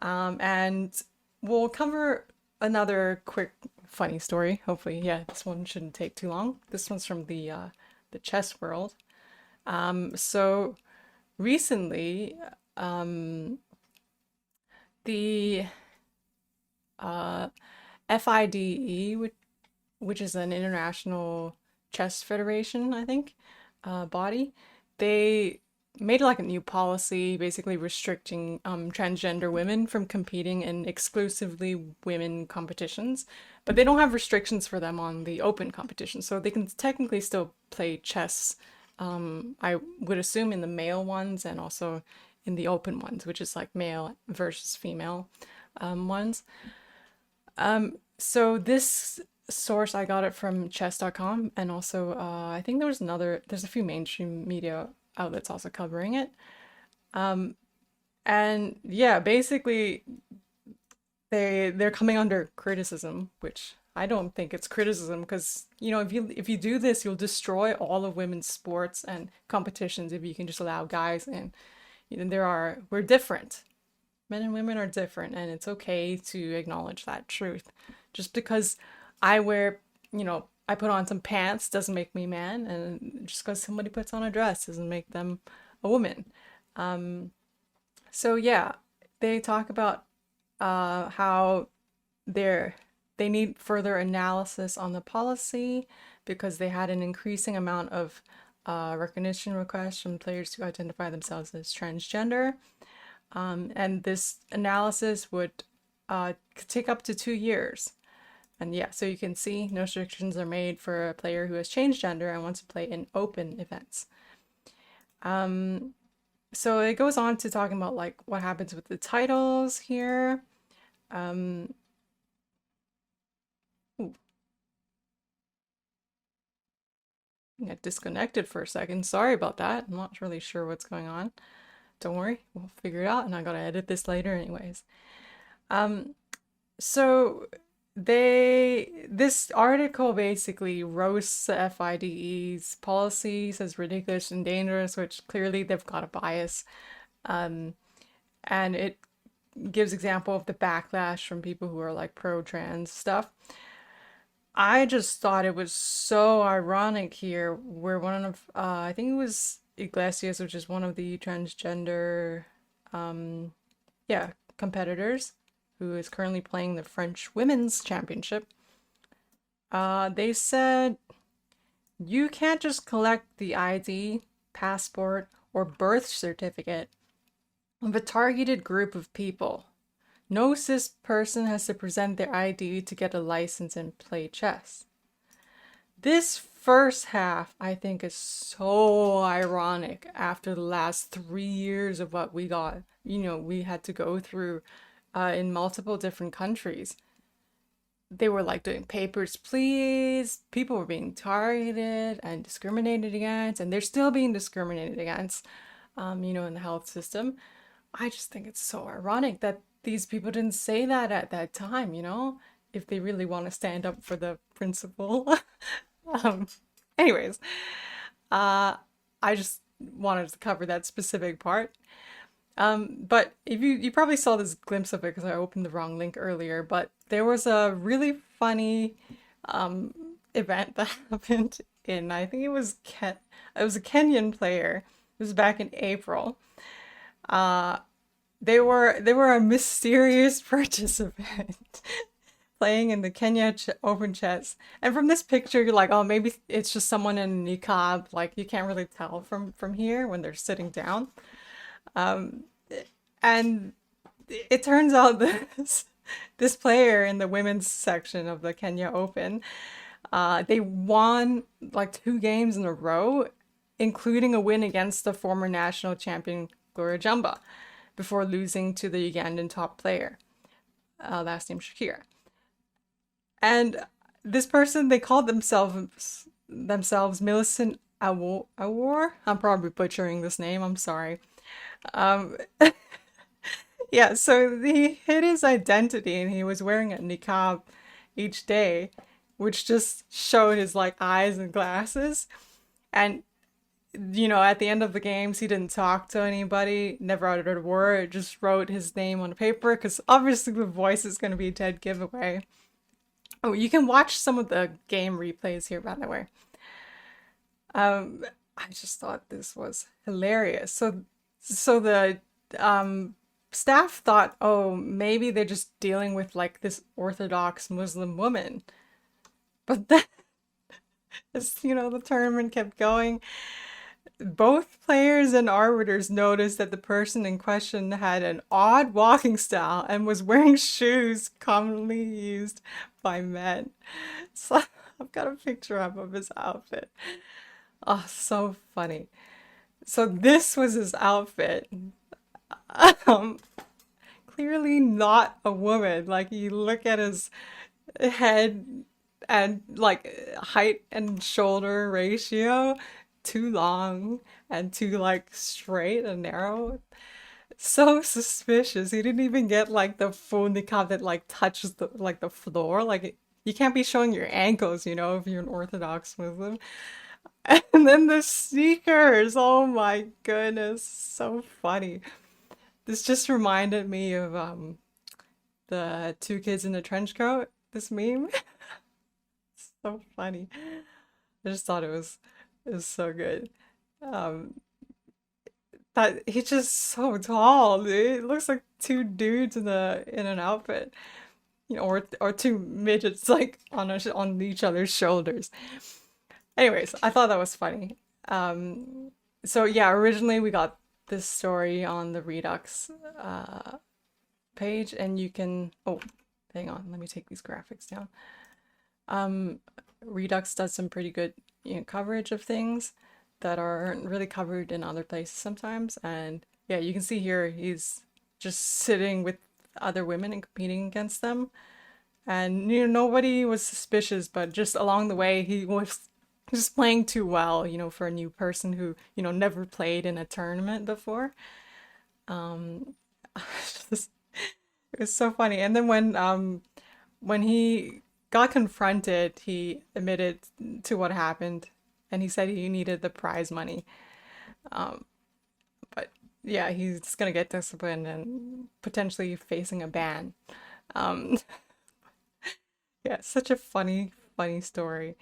And we'll cover another quick funny story. Hopefully, yeah, this one shouldn't take too long. This one's from the chess world. So recently, the uh, FIDE, which is an international chess federation, I think, body, they made like a new policy basically restricting transgender women from competing in exclusively women competitions, but they don't have restrictions for them on the open competition, so they can technically still play chess. I would assume in the male ones and also in the open ones, which is like male versus female ones. So this source, I got it from chess.com, and also I think there's a few mainstream media outlets also covering it. And yeah, basically they're coming under criticism, which I don't think it's criticism, because if you do this, you'll destroy all of women's sports and competitions if you can just allow guys in. We're different. Men and women are different, and it's okay to acknowledge that truth. Just because I put on some pants doesn't make me a man, and just because somebody puts on a dress doesn't make them a woman. So yeah, they talk about how they're they need further analysis on the policy because they had an increasing amount of recognition requests from players who identify themselves as transgender. And this analysis would take up to 2 years. And yeah, so you can see no restrictions are made for a player who has changed gender and wants to play in open events. So it goes on to talking about like what happens with the titles here. Ooh, I got disconnected for a second. Sorry about that. I'm not really sure what's going on. Don't worry, we'll figure it out, and I gotta edit this later anyways. So this article basically roasts the FIDE's policies as ridiculous and dangerous, which clearly they've got a bias. And it gives example of the backlash from people who are like pro-trans stuff. I just thought it was so ironic here where one of I think it was Iglesias, which is one of the transgender yeah, competitors who is currently playing the French Women's Championship. They said you can't just collect the ID, passport, or birth certificate of a targeted group of people. No cis person has to present their ID to get a license and play chess. This first half, I think, is so ironic after the last 3 years of what we got. We had to go through in multiple different countries. They were like doing papers, please. People were being targeted and discriminated against, and they're still being discriminated against, in the health system. I just think it's so ironic that these people didn't say that at that time, if they really want to stand up for the principle. um, anyways, I just wanted to cover that specific part. But if you probably saw this glimpse of it because I opened the wrong link earlier, but there was a really funny event that happened in, I think it was a Kenyan player. It was back in April. Uh, they were a mysterious participant playing in the Kenya Open Chess. And from this picture, you're like, oh, maybe it's just someone in a niqab. Like you can't really tell from here when they're sitting down. Um, and it turns out this player in the women's section of the Kenya Open, they won like 2 games in a row, including a win against the former national champion Gloria Jumba, before losing to the Ugandan top player, last name Shakira. And this person, they called themselves Millicent Awar. I'm probably butchering this name. I'm sorry. Um, yeah, so he hid his identity and he was wearing a niqab each day, which just showed his like eyes and glasses. And you know, at the end of the games, he didn't talk to anybody, never uttered a word, just wrote his name on paper because obviously the voice is going to be a dead giveaway. Oh, you can watch some of the game replays here, by the way. Um, I just thought this was hilarious. So the um staff thought, oh, maybe they're just dealing with like this Orthodox Muslim woman. But then, as you know, the tournament kept going. Both players and arbiters noticed that the person in question had an odd walking style and was wearing shoes commonly used by men. So I've got a picture up of his outfit. Oh, so funny. So this was his outfit. Um, Clearly not a woman. Like you look at his head and like height and shoulder ratio, too long and too like straight and narrow. So suspicious. He didn't even get like the full niqab that like touches the floor. Like you can't be showing your ankles, you know, if you're an Orthodox Muslim. And then the sneakers. Oh my goodness, so funny. This just reminded me of the two kids in the trench coat. This meme. So funny. I just thought it was so good. Um, that he's just so tall, dude. It looks like two dudes in an outfit, you know, or two midgets like on each other's shoulders. Anyways, I thought that was funny. So yeah, originally we got this story on the Redux page, and you can. Oh, hang on, let me take these graphics down. Um, Redux does some pretty good, you know, coverage of things that aren't really covered in other places sometimes. And yeah, you can see here he's just sitting with other women and competing against them. And you know, nobody was suspicious, but just along the way, he was just playing too well, you know, for a new person who, you know, never played in a tournament before. Um, it was so funny. And then when he got confronted, he admitted to what happened, and he said he needed the prize money. Um, but yeah, he's gonna get disciplined and potentially facing a ban. Um, yeah, such a funny, funny story.